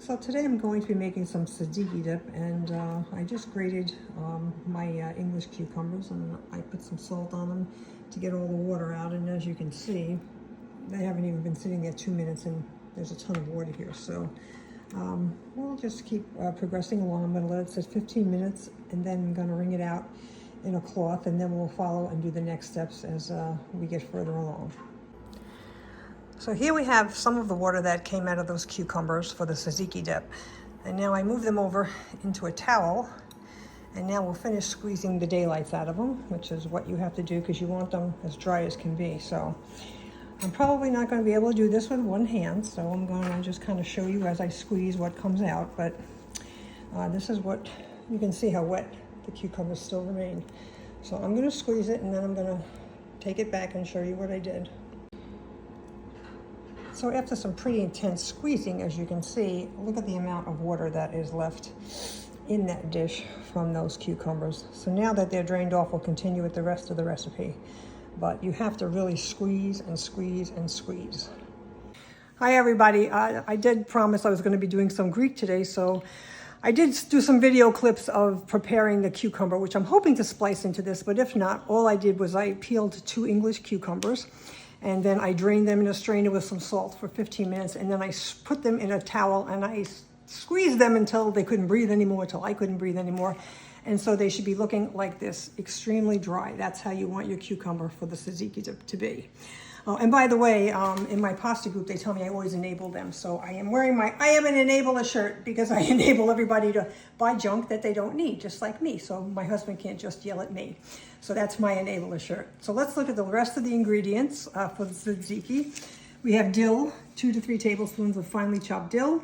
So today I'm going to be making some tzatziki dip, and I just grated my English cucumbers, and I put some salt on them to get all the water out. And as you can see, they haven't even been sitting there 2 minutes, and there's a ton of water here. So we'll just keep progressing along. I'm going to let it sit 15 minutes, and then I'm going to wring it out in a cloth, and then we'll follow and do the next steps as we get further along. So here we have some of the water that came out of those cucumbers for the tzatziki dip. And now I move them over into a towel, and now we'll finish squeezing the daylights out of them, which is what you have to do because you want them as dry as can be. So I'm probably not going to be able to do this with one hand, so I'm going to just kind of show you as I squeeze what comes out. But this is what, you can see how wet the cucumbers still remain. So I'm going to squeeze it, and then I'm going to take it back and show you what I did. So after some pretty intense squeezing, as you can see, look at the amount of water that is left in that dish from those cucumbers. So now that they're drained off, we'll continue with the rest of the recipe. But you have to really squeeze and squeeze and squeeze. Hi everybody, I did promise I was going to be doing some Greek today, so I did do some video clips of preparing the cucumber, which I'm hoping to splice into this, but if not, all I did was I peeled 2 English cucumbers, and then I drained them in a strainer with some salt for 15 minutes, and then I put them in a towel, and I squeezed them until they couldn't breathe anymore, until I couldn't breathe anymore. And so they should be looking like this, extremely dry. That's how you want your cucumber for the tzatziki dip to be. Oh, and by the way, in my pasta group, they tell me I always enable them. So I am wearing I am an enabler shirt because I enable everybody to buy junk that they don't need, just like me. So my husband can't just yell at me. So that's my enabler shirt. So let's look at the rest of the ingredients for the tzatziki. We have dill, 2 to 3 tablespoons of finely chopped dill.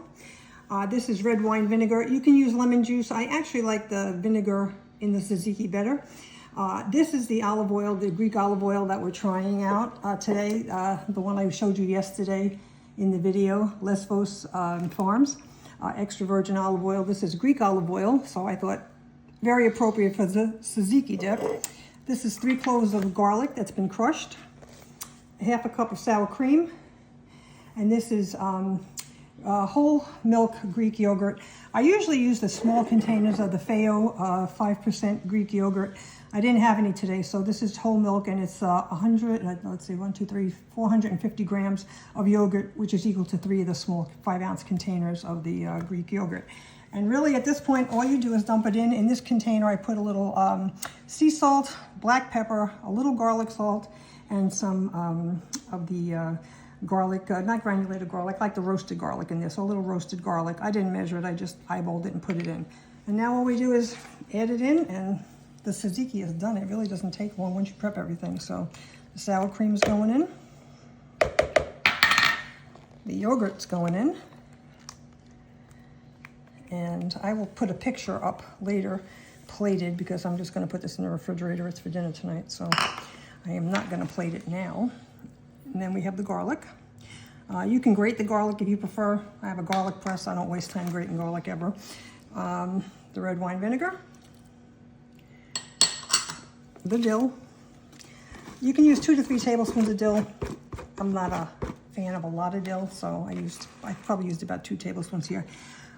This is red wine vinegar. You can use lemon juice. I actually like the vinegar in the tzatziki better. This is the olive oil, the Greek olive oil that we're trying out today. The one I showed you yesterday in the video, Lesvos Farms, extra virgin olive oil. This is Greek olive oil, so I thought very appropriate for the tzatziki dip. This is 3 cloves of garlic that's been crushed, 1/2 cup of sour cream, and this is whole milk Greek yogurt. I usually use the small containers of the Fage 5% Greek yogurt. I didn't have any today, so this is whole milk, and it's 450 grams of yogurt, which is equal to 3 of the small 5-ounce containers of the Greek yogurt. And really at this point, all you do is dump it in. In this container, I put a little sea salt, black pepper, a little garlic salt, and some of the garlic, not granulated garlic, like the roasted garlic in this, a little roasted garlic. I didn't measure it, I just eyeballed it and put it in. And now all we do is add it in, and the tzatziki is done. It really doesn't take long once you prep everything. So the sour cream is going in. The yogurt's going in. And I will put a picture up later, plated, because I'm just going to put this in the refrigerator. It's for dinner tonight, so I am not going to plate it now. And then we have the garlic. You can grate the garlic if you prefer. I have a garlic press. I don't waste time grating garlic ever. The red wine vinegar. The dill. You can use 2 to 3 tablespoons of dill. I'm not a fan of a lot of dill, so I probably used about 2 tablespoons here.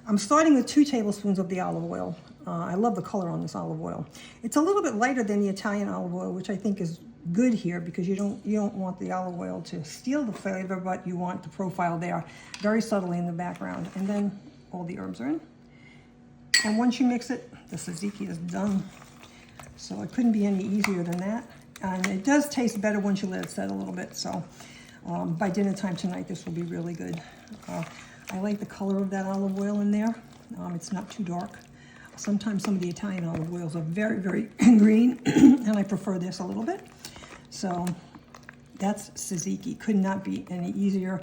I'm starting with 2 tablespoons of the olive oil. I love the color on this olive oil. It's a little bit lighter than the Italian olive oil, which I think is good here because you don't want the olive oil to steal the flavor, but you want the profile there very subtly in the background. And then all the herbs are in. And once you mix it, the tzatziki is done. So it couldn't be any easier than that. And it does taste better once you let it set a little bit. So by dinner time tonight, this will be really good. I like the color of that olive oil in there. It's not too dark. Sometimes some of the Italian olive oils are very, very green, and I prefer this a little bit. So that's tzatziki. Could not be any easier.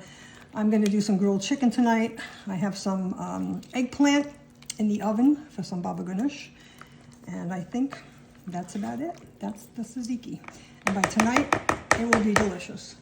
I'm going to do some grilled chicken tonight. I have some eggplant in the oven for some baba ganoush. And I think that's about it. That's the tzatziki. And by tonight, it will be delicious.